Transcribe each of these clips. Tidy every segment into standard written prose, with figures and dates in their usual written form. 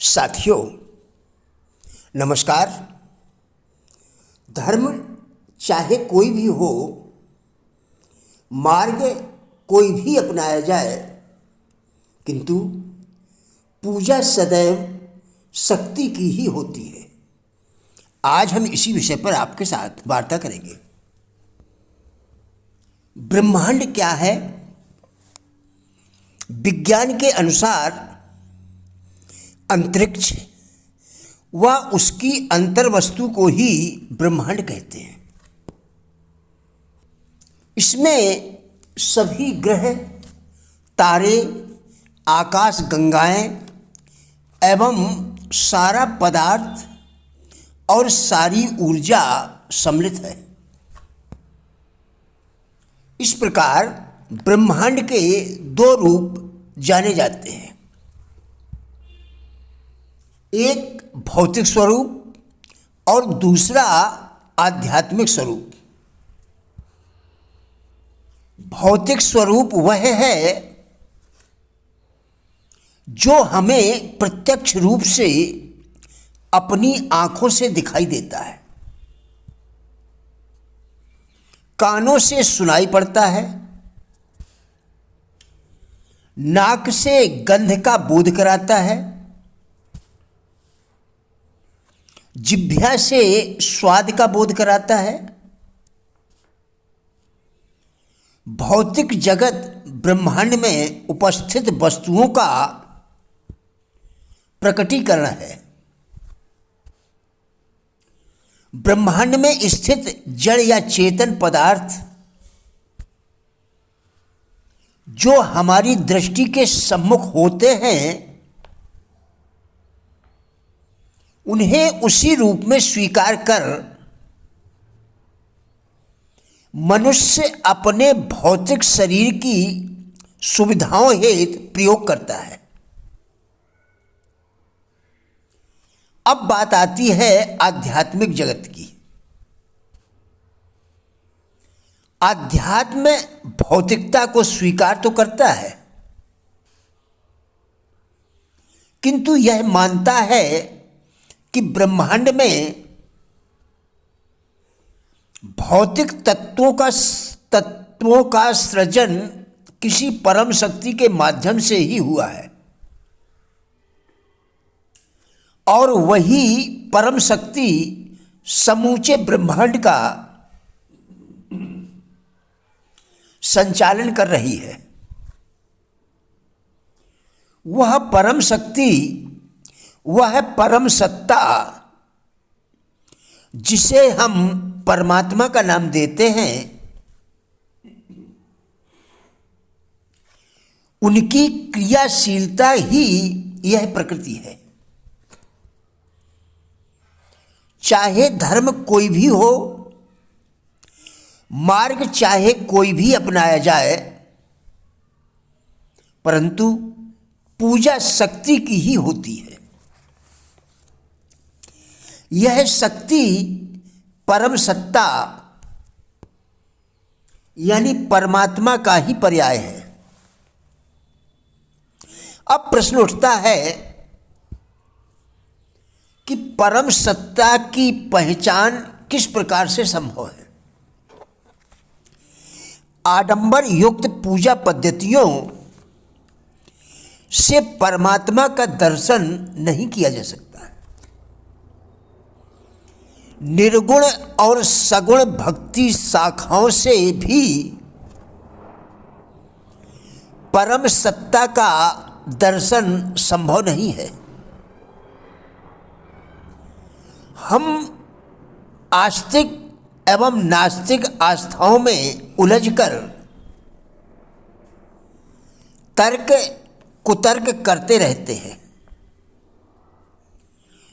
साथियों नमस्कार। धर्म चाहे कोई भी हो, मार्ग कोई भी अपनाया जाए, किंतु पूजा सदैव शक्ति की ही होती है। आज हम इसी विषय पर आपके साथ वार्ता करेंगे। ब्रह्मांड क्या है? विज्ञान के अनुसार अंतरिक्ष व उसकी अंतर्वस्तु को ही ब्रह्मांड कहते हैं। इसमें सभी ग्रह, तारे, आकाश गंगाएं एवं सारा पदार्थ और सारी ऊर्जा सम्मिलित है। इस प्रकार ब्रह्मांड के दो रूप जाने जाते हैं, एक भौतिक स्वरूप और दूसरा आध्यात्मिक स्वरूप। भौतिक स्वरूप वह है जो हमें प्रत्यक्ष रूप से अपनी आंखों से दिखाई देता है, कानों से सुनाई पड़ता है, नाक से गंध का बोध कराता है, जिह्वा से स्वाद का बोध कराता है। भौतिक जगत ब्रह्मांड में उपस्थित वस्तुओं का प्रकटीकरण है। ब्रह्मांड में स्थित जड़ या चेतन पदार्थ जो हमारी दृष्टि के सम्मुख होते हैं, उन्हें उसी रूप में स्वीकार कर मनुष्य अपने भौतिक शरीर की सुविधाओं हेतु प्रयोग करता है। अब बात आती है आध्यात्मिक जगत की। आध्यात्म भौतिकता को स्वीकार तो करता है, किंतु यह मानता है कि ब्रह्मांड में भौतिक तत्वों का सृजन किसी परम शक्ति के माध्यम से ही हुआ है और वही परम शक्ति समूचे ब्रह्मांड का संचालन कर रही है। वह परम शक्ति, वह परम सत्ता जिसे हम परमात्मा का नाम देते हैं, उनकी क्रियाशीलता ही यह प्रकृति है। चाहे धर्म कोई भी हो, मार्ग चाहे कोई भी अपनाया जाए, परंतु पूजा शक्ति की ही होती है। यह शक्ति परम सत्ता यानी परमात्मा का ही पर्याय है। अब प्रश्न उठता है कि परम सत्ता की पहचान किस प्रकार से संभव है? आडंबर युक्त पूजा पद्धतियों से परमात्मा का दर्शन नहीं किया जा सकता। निर्गुण और सगुण भक्ति शाखाओं से भी परम सत्ता का दर्शन संभव नहीं है। हम आस्तिक एवं नास्तिक आस्थाओं में उलझकर तर्क कुतर्क करते रहते हैं,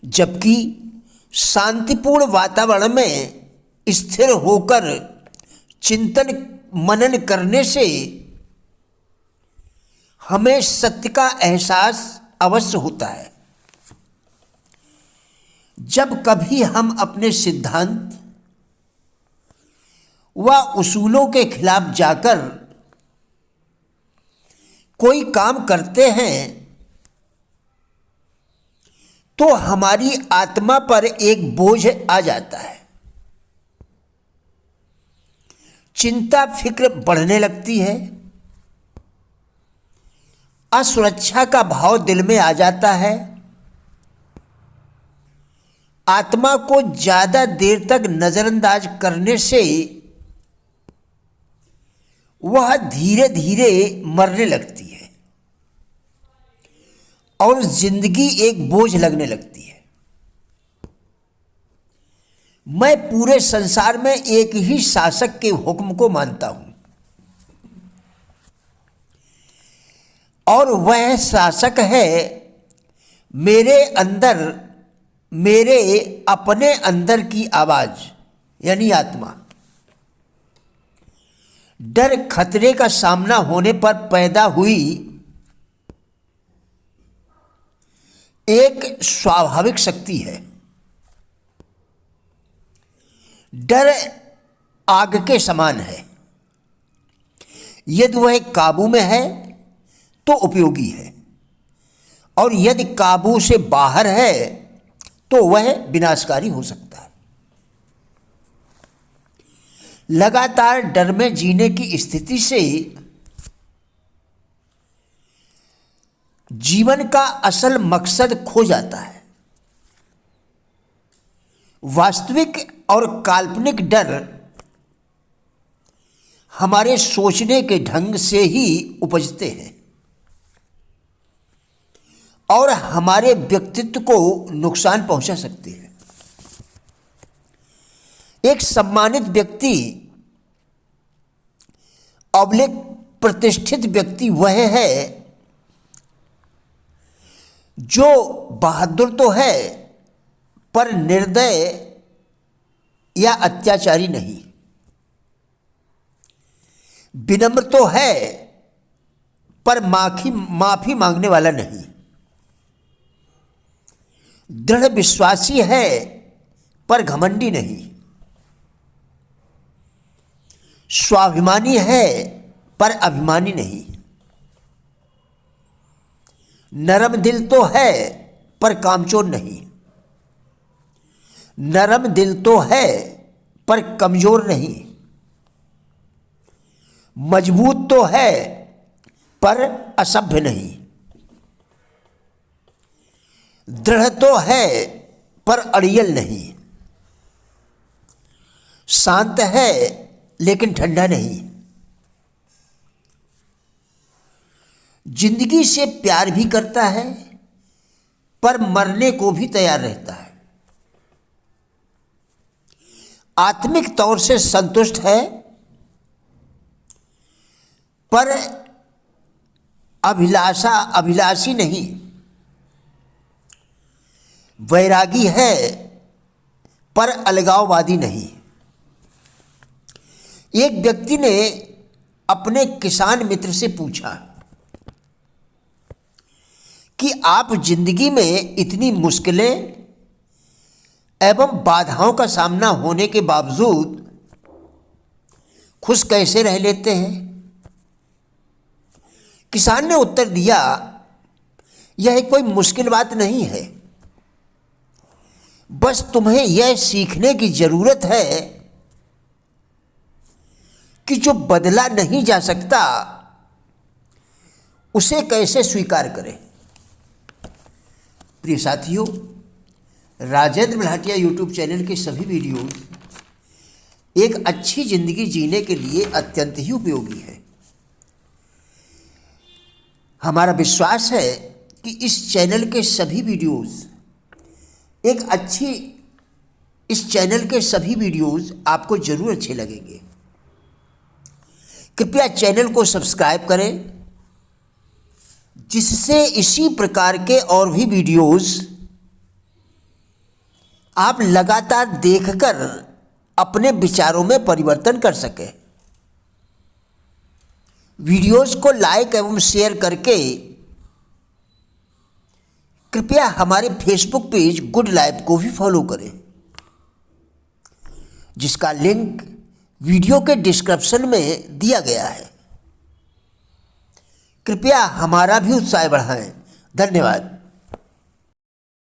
जबकि शांतिपूर्ण वातावरण में स्थिर होकर चिंतन मनन करने से हमें सत्य का एहसास अवश्य होता है। जब कभी हम अपने सिद्धांत व उसूलों के खिलाफ जाकर कोई काम करते हैं तो हमारी आत्मा पर एक बोझ आ जाता है। चिंता फिक्र बढ़ने लगती है, असुरक्षा का भाव दिल में आ जाता है। आत्मा को ज्यादा देर तक नजरअंदाज करने से वह धीरे धीरे मरने लगती है और जिंदगी एक बोझ लगने लगती है। मैं पूरे संसार में एक ही शासक के हुक्म को मानता हूं और वह शासक है मेरे अंदर, मेरे अपने अंदर की आवाज यानी आत्मा। डर खतरे का सामना होने पर पैदा हुई एक स्वाभाविक शक्ति है। डर आग के समान है, यदि वह काबू में है तो उपयोगी है और यदि काबू से बाहर है तो वह विनाशकारी हो सकता है। लगातार डर में जीने की स्थिति से जीवन का असल मकसद खो जाता है। वास्तविक और काल्पनिक डर हमारे सोचने के ढंग से ही उपजते हैं और हमारे व्यक्तित्व को नुकसान पहुंचा सकते हैं। एक सम्मानित व्यक्ति अवलेख प्रतिष्ठित व्यक्ति वह है जो बहादुर तो है पर निर्दय या अत्याचारी नहीं, विनम्र तो है पर माफी मांगने वाला नहीं, दृढ़ विश्वासी है पर घमंडी नहीं, स्वाभिमानी है पर अभिमानी नहीं, नरम दिल तो है पर कामचोर नहीं, नरम दिल तो है पर कमजोर नहीं, मजबूत तो है पर असभ्य नहीं, दृढ़ तो है पर अड़ियल नहीं, शांत है लेकिन ठंडा नहीं, जिंदगी से प्यार भी करता है पर मरने को भी तैयार रहता है, आत्मिक तौर से संतुष्ट है पर अभिलाषी नहीं, वैरागी है पर अलगाववादी नहीं। एक व्यक्ति ने अपने किसान मित्र से पूछा कि आप जिंदगी में इतनी मुश्किलें एवं बाधाओं का सामना होने के बावजूद खुश कैसे रह लेते हैं? किसान ने उत्तर दिया, यह कोई मुश्किल बात नहीं है, बस तुम्हें यह सीखने की जरूरत है कि जो बदला नहीं जा सकता उसे कैसे स्वीकार करें। प्रिय साथियों, राजेंद्र मल्हाटिया यूट्यूब चैनल के सभी वीडियोस एक अच्छी जिंदगी जीने के लिए अत्यंत ही उपयोगी है। हमारा विश्वास है कि इस चैनल के सभी वीडियोस आपको जरूर अच्छे लगेंगे। कृपया चैनल को सब्सक्राइब करें जिससे इसी प्रकार के और भी वीडियोस आप लगातार देखकर अपने विचारों में परिवर्तन कर सकें। वीडियोस को लाइक एवं शेयर करके कृपया हमारे फेसबुक पेज गुड लाइफ को भी फॉलो करें, जिसका लिंक वीडियो के डिस्क्रिप्शन में दिया गया है। कृपया हमारा भी उत्साह बढ़ाएं। धन्यवाद।